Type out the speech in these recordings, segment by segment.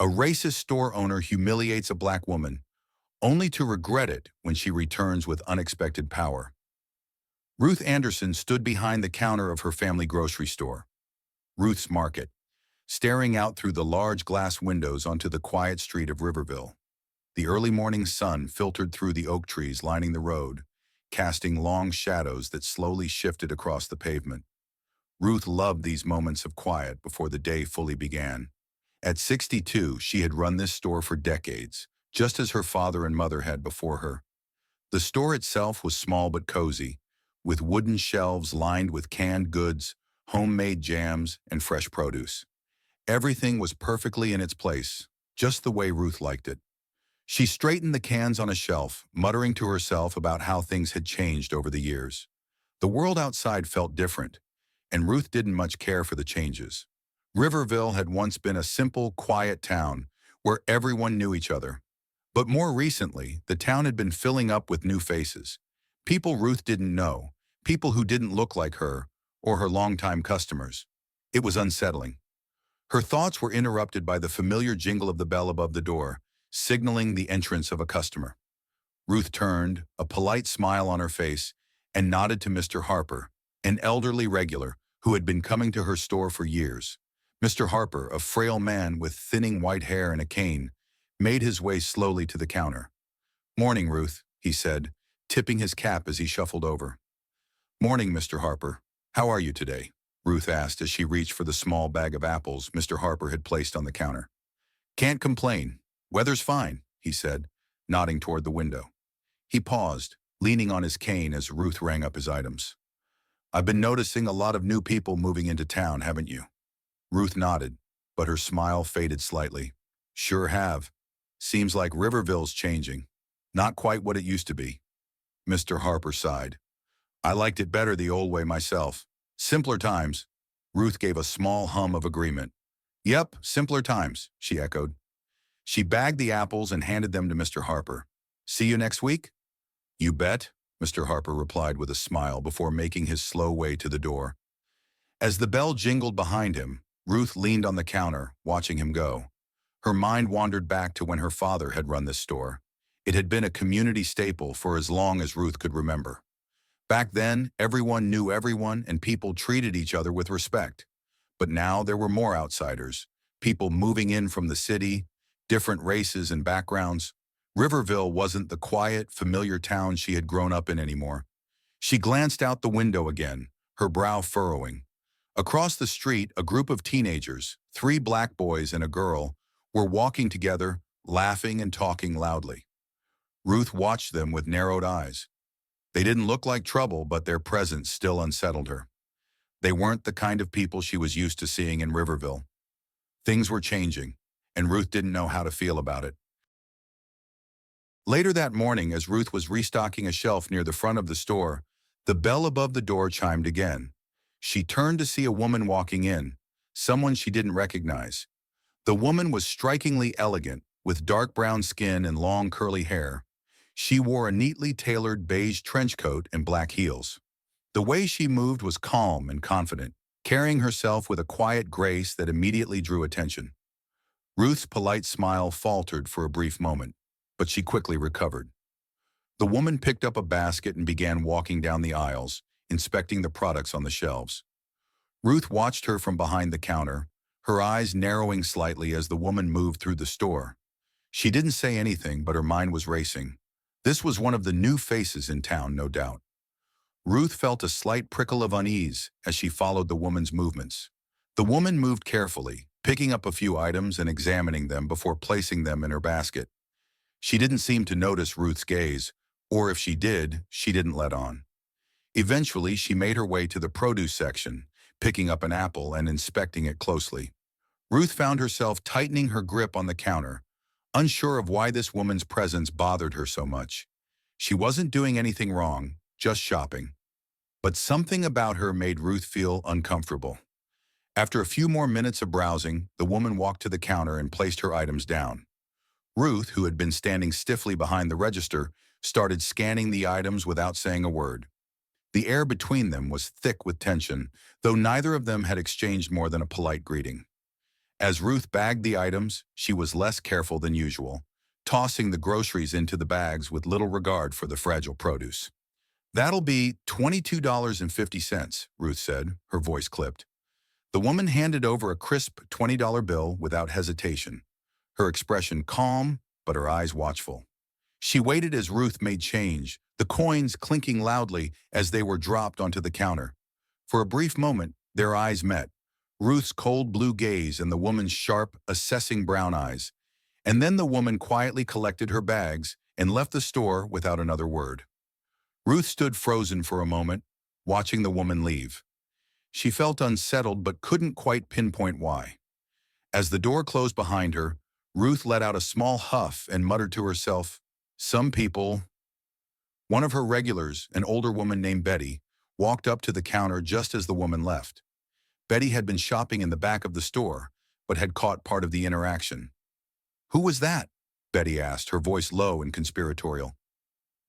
A racist store owner humiliates a black woman, only to regret it when she returns with unexpected power. Ruth Anderson stood behind the counter of her family grocery store, Ruth's Market, staring out through the large glass windows onto the quiet street of Riverville. The early morning sun filtered through the oak trees lining the road, casting long shadows that slowly shifted across the pavement. Ruth loved these moments of quiet before the day fully began. At 62, she had run this store for decades, just as her father and mother had before her. The store itself was small but cozy, with wooden shelves lined with canned goods, homemade jams, and fresh produce. Everything was perfectly in its place, just the way Ruth liked it. She straightened the cans on a shelf, muttering to herself about how things had changed over the years. The world outside felt different, and Ruth didn't much care for the changes. Riverville had once been a simple, quiet town where everyone knew each other. But more recently, the town had been filling up with new faces. People Ruth didn't know, people who didn't look like her or her longtime customers. It was unsettling. Her thoughts were interrupted by the familiar jingle of the bell above the door, signaling the entrance of a customer. Ruth turned, a polite smile on her face, and nodded to Mr. Harper, an elderly regular who had been coming to her store for years. Mr. Harper, a frail man with thinning white hair and a cane, made his way slowly to the counter. "Morning, Ruth," he said, tipping his cap as he shuffled over. "Morning, Mr. Harper. How are you today?" Ruth asked as she reached for the small bag of apples Mr. Harper had placed on the counter. "Can't complain. Weather's fine," he said, nodding toward the window. He paused, leaning on his cane as Ruth rang up his items. "I've been noticing a lot of new people moving into town, haven't you?" Ruth nodded, but her smile faded slightly. "Sure have. Seems like Riverville's changing. Not quite what it used to be." Mr. Harper sighed. "I liked it better the old way myself. Simpler times." Ruth gave a small hum of agreement. "Yep, simpler times," she echoed. She bagged the apples and handed them to Mr. Harper. "See you next week?" "You bet," Mr. Harper replied with a smile before making his slow way to the door. As the bell jingled behind him, Ruth leaned on the counter, watching him go. Her mind wandered back to when her father had run this store. It had been a community staple for as long as Ruth could remember. Back then, everyone knew everyone and people treated each other with respect. But now there were more outsiders, people moving in from the city, different races and backgrounds. Riverville wasn't the quiet, familiar town she had grown up in anymore. She glanced out the window again, her brow furrowing. Across the street, a group of teenagers, 3 black boys and a girl, were walking together, laughing and talking loudly. Ruth watched them with narrowed eyes. They didn't look like trouble, but their presence still unsettled her. They weren't the kind of people she was used to seeing in Riverville. Things were changing, and Ruth didn't know how to feel about it. Later that morning, as Ruth was restocking a shelf near the front of the store, the bell above the door chimed again. She turned to see a woman walking in, someone she didn't recognize. The woman was strikingly elegant, with dark brown skin and long curly hair. She wore a neatly tailored beige trench coat and black heels. The way she moved was calm and confident, carrying herself with a quiet grace that immediately drew attention. Ruth's polite smile faltered for a brief moment, but she quickly recovered. The woman picked up a basket and began walking down the aisles, inspecting the products on the shelves. Ruth watched her from behind the counter, her eyes narrowing slightly as the woman moved through the store. She didn't say anything, but her mind was racing. This was one of the new faces in town, no doubt. Ruth felt a slight prickle of unease as she followed the woman's movements. The woman moved carefully, picking up a few items and examining them before placing them in her basket. She didn't seem to notice Ruth's gaze, or if she did, she didn't let on. Eventually, she made her way to the produce section, picking up an apple and inspecting it closely. Ruth found herself tightening her grip on the counter, unsure of why this woman's presence bothered her so much. She wasn't doing anything wrong, just shopping. But something about her made Ruth feel uncomfortable. After a few more minutes of browsing, the woman walked to the counter and placed her items down. Ruth, who had been standing stiffly behind the register, started scanning the items without saying a word. The air between them was thick with tension, though neither of them had exchanged more than a polite greeting. As Ruth bagged the items, she was less careful than usual, tossing the groceries into the bags with little regard for the fragile produce. "That'll be $22.50, Ruth said, her voice clipped. The woman handed over a crisp $20 bill without hesitation, her expression calm, but her eyes watchful. She waited as Ruth made change, the coins clinking loudly as they were dropped onto the counter. For a brief moment, their eyes met, Ruth's cold blue gaze and the woman's sharp, assessing brown eyes. And then the woman quietly collected her bags and left the store without another word. Ruth stood frozen for a moment, watching the woman leave. She felt unsettled but couldn't quite pinpoint why. As the door closed behind her, Ruth let out a small huff and muttered to herself, "Some people." One of her regulars, an older woman named Betty, walked up to the counter just as the woman left. Betty had been shopping in the back of the store, but had caught part of the interaction. "Who was that?" Betty asked, her voice low and conspiratorial.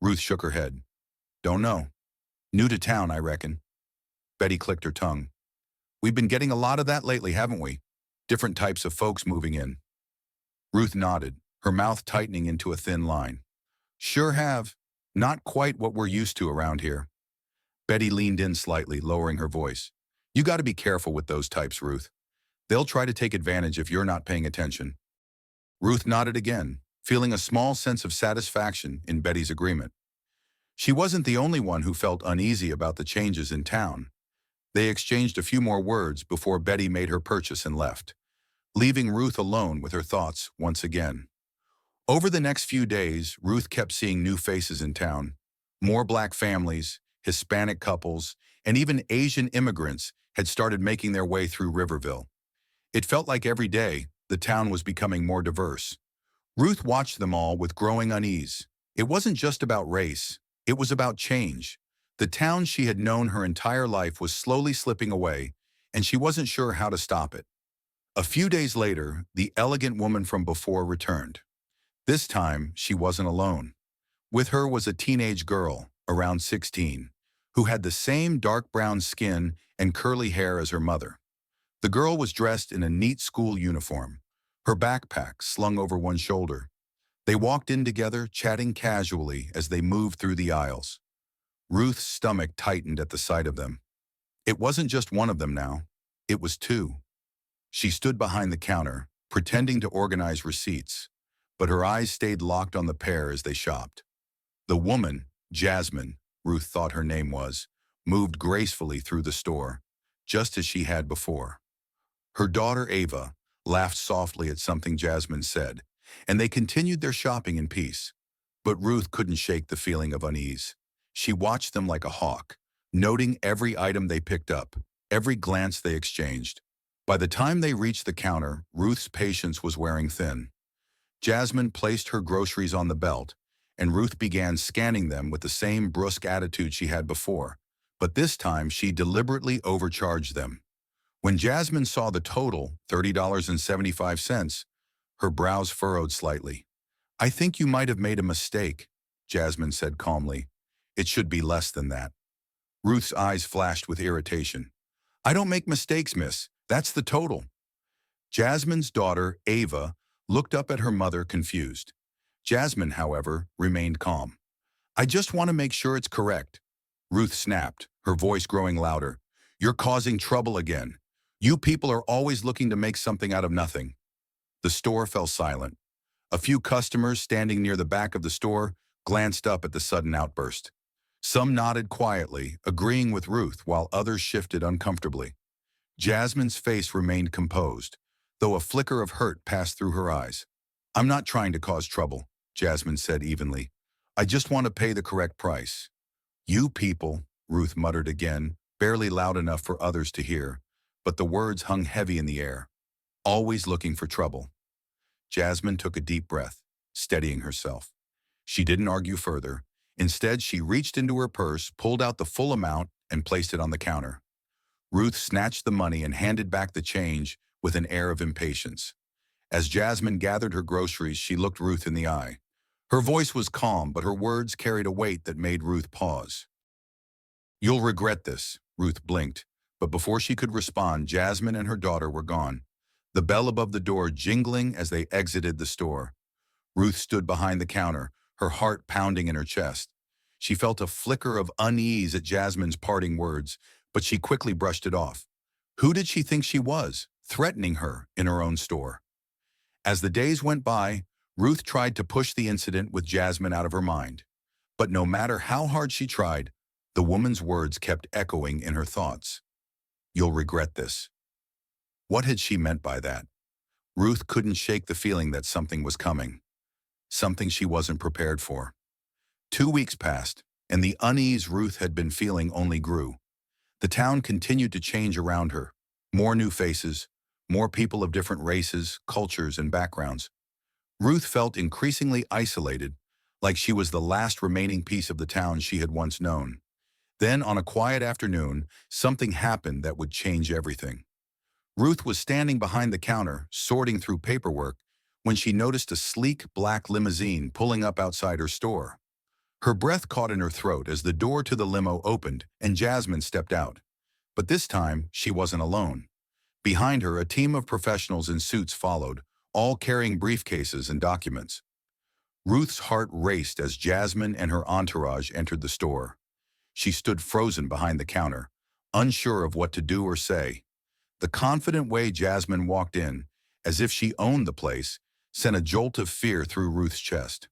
Ruth shook her head. "Don't know. New to town, I reckon." Betty clicked her tongue. "We've been getting a lot of that lately, haven't we? Different types of folks moving in." Ruth nodded, her mouth tightening into a thin line. "Sure have. Not quite what we're used to around here." Betty leaned in slightly, lowering her voice. "You got to be careful with those types, Ruth. They'll try to take advantage if you're not paying attention." Ruth nodded again, feeling a small sense of satisfaction in Betty's agreement. She wasn't the only one who felt uneasy about the changes in town. They exchanged a few more words before Betty made her purchase and left, leaving Ruth alone with her thoughts once again. Over the next few days, Ruth kept seeing new faces in town. More Black families, Hispanic couples, and even Asian immigrants had started making their way through Riverville. It felt like every day, the town was becoming more diverse. Ruth watched them all with growing unease. It wasn't just about race, it was about change. The town she had known her entire life was slowly slipping away, and she wasn't sure how to stop it. A few days later, the elegant woman from before returned. This time, she wasn't alone. With her was a teenage girl, around 16, who had the same dark brown skin and curly hair as her mother. The girl was dressed in a neat school uniform, her backpack slung over one shoulder. They walked in together, chatting casually as they moved through the aisles. Ruth's stomach tightened at the sight of them. It wasn't just one of them now, it was two. She stood behind the counter, pretending to organize receipts, but her eyes stayed locked on the pair as they shopped. The woman, Jasmine, Ruth thought her name was, moved gracefully through the store, just as she had before. Her daughter, Ava, laughed softly at something Jasmine said, and they continued their shopping in peace. But Ruth couldn't shake the feeling of unease. She watched them like a hawk, noting every item they picked up, every glance they exchanged. By the time they reached the counter, Ruth's patience was wearing thin. Jasmine placed her groceries on the belt, and Ruth began scanning them with the same brusque attitude she had before, but this time she deliberately overcharged them. When Jasmine saw the total, $30.75, her brows furrowed slightly. "I think you might have made a mistake," Jasmine said calmly. "It should be less than that." Ruth's eyes flashed with irritation. "I don't make mistakes, miss. That's the total." Jasmine's daughter, Ava, looked up at her mother confused. Jasmine, however, remained calm. "I just want to make sure it's correct." Ruth snapped, her voice growing louder. "You're causing trouble again. You people are always looking to make something out of nothing." The store fell silent. A few customers standing near the back of the store glanced up at the sudden outburst. Some nodded quietly, agreeing with Ruth, while others shifted uncomfortably. Jasmine's face remained composed, though a flicker of hurt passed through her eyes. "I'm not trying to cause trouble," Jasmine said evenly. "I just want to pay the correct price." "You people," Ruth muttered again, barely loud enough for others to hear, but the words hung heavy in the air. "Always looking for trouble." Jasmine took a deep breath, steadying herself. She didn't argue further. Instead, she reached into her purse, pulled out the full amount, and placed it on the counter. Ruth snatched the money and handed back the change with an air of impatience. As Jasmine gathered her groceries, she looked Ruth in the eye. Her voice was calm, but her words carried a weight that made Ruth pause. "You'll regret this," Ruth blinked, but before she could respond, Jasmine and her daughter were gone. the bell above the door jingling as they exited the store. Ruth stood behind the counter, her heart pounding in her chest. She felt a flicker of unease at Jasmine's parting words, but she quickly brushed it off. Who did she think she was, threatening her in her own store? As the days went by, Ruth tried to push the incident with Jasmine out of her mind. But no matter how hard she tried, the woman's words kept echoing in her thoughts. You'll regret this. What had she meant by that? Ruth couldn't shake the feeling that something was coming, something she wasn't prepared for. 2 weeks passed, and the unease Ruth had been feeling only grew. The town continued to change around her. More new faces, more people of different races, cultures, and backgrounds. Ruth felt increasingly isolated, like she was the last remaining piece of the town she had once known. Then, on a quiet afternoon, something happened that would change everything. Ruth was standing behind the counter, sorting through paperwork, when she noticed a sleek black limousine pulling up outside her store. Her breath caught in her throat as the door to the limo opened and Jasmine stepped out. But this time, she wasn't alone. Behind her, a team of professionals in suits followed, all carrying briefcases and documents. Ruth's heart raced as Jasmine and her entourage entered the store. She stood frozen behind the counter, unsure of what to do or say. The confident way Jasmine walked in, as if she owned the place, sent a jolt of fear through Ruth's chest.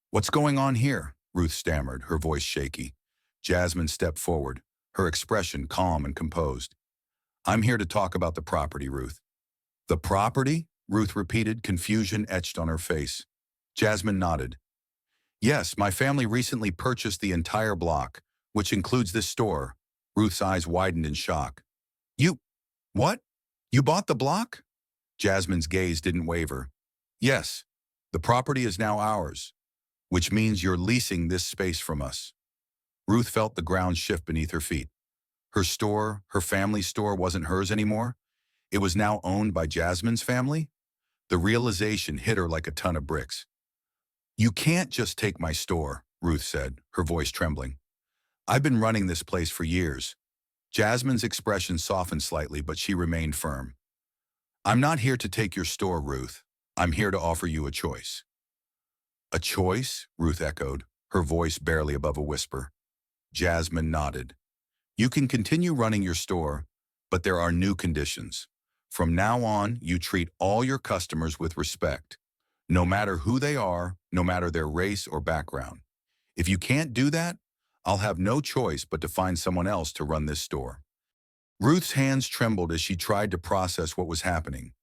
"What's going on here?" Ruth stammered, her voice shaky. Jasmine stepped forward, her expression calm and composed. "I'm here to talk about the property, Ruth." "The property?" Ruth repeated, confusion etched on her face. Jasmine nodded. "Yes, my family recently purchased the entire block, which includes this store." Ruth's eyes widened in shock. "You, what? You bought the block?" Jasmine's gaze didn't waver. "Yes, the property is now ours, which means you're leasing this space from us." Ruth felt the ground shift beneath her feet. Her store, her family's store, wasn't hers anymore. It was now owned by Jasmine's family. The realization hit her like a ton of bricks. "You can't just take my store," Ruth said, her voice trembling. "I've been running this place for years." Jasmine's expression softened slightly, but she remained firm. "I'm not here to take your store, Ruth. I'm here to offer you a choice." "A choice?" Ruth echoed, her voice barely above a whisper. Jasmine nodded. "You can continue running your store, but there are new conditions. From now on, you treat all your customers with respect, no matter who they are, no matter their race or background. If you can't do that, I'll have no choice but to find someone else to run this store." Ruth's hands trembled as she tried to process what was happening.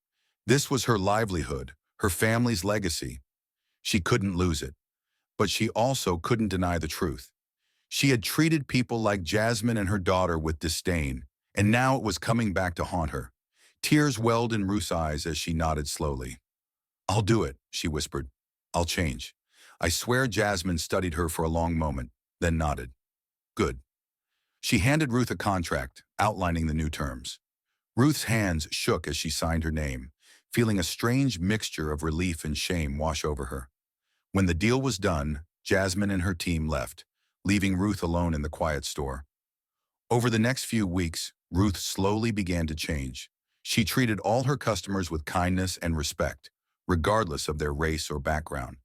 This was her livelihood, her family's legacy. She couldn't lose it, but she also couldn't deny the truth. She had treated people like Jasmine and her daughter with disdain, and now it was coming back to haunt her. Tears welled in Ruth's eyes as she nodded slowly. "I'll do it," she whispered. "I'll change." I swear. Jasmine studied her for a long moment, then nodded. "Good." She handed Ruth a contract, outlining the new terms. Ruth's hands shook as she signed her name, feeling a strange mixture of relief and shame wash over her. When the deal was done, Jasmine and her team left, leaving Ruth alone in the quiet store. Over the next few weeks, Ruth slowly began to change. She treated all her customers with kindness and respect, regardless of their race or background.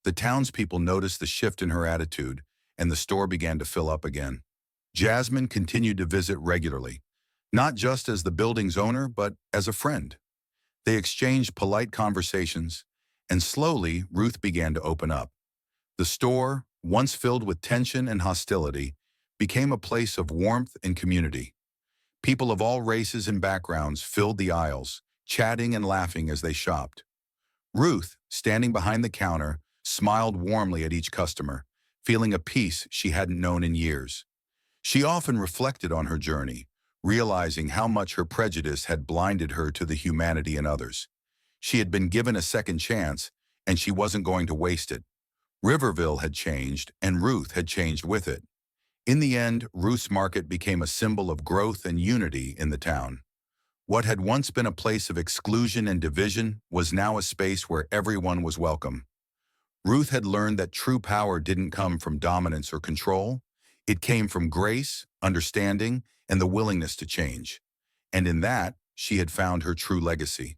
The townspeople noticed the shift in her attitude, and the store began to fill up again. Jasmine continued to visit regularly, not just as the building's owner, but as a friend. They exchanged polite conversations, and slowly Ruth began to open up. The store, once filled with tension and hostility, became a place of warmth and community. People of all races and backgrounds filled the aisles, chatting and laughing as they shopped. Ruth, standing behind the counter, smiled warmly at each customer, feeling a peace she hadn't known in years. She often reflected on her journey, realizing how much her prejudice had blinded her to the humanity in others. She had been given a second chance, and she wasn't going to waste it. Riverville had changed, and Ruth had changed with it. In the end, Ruth's Market became a symbol of growth and unity in the town. What had once been a place of exclusion and division was now a space where everyone was welcome. Ruth had learned that true power didn't come from dominance or control. It came from grace, understanding, and the willingness to change. And in that, she had found her true legacy.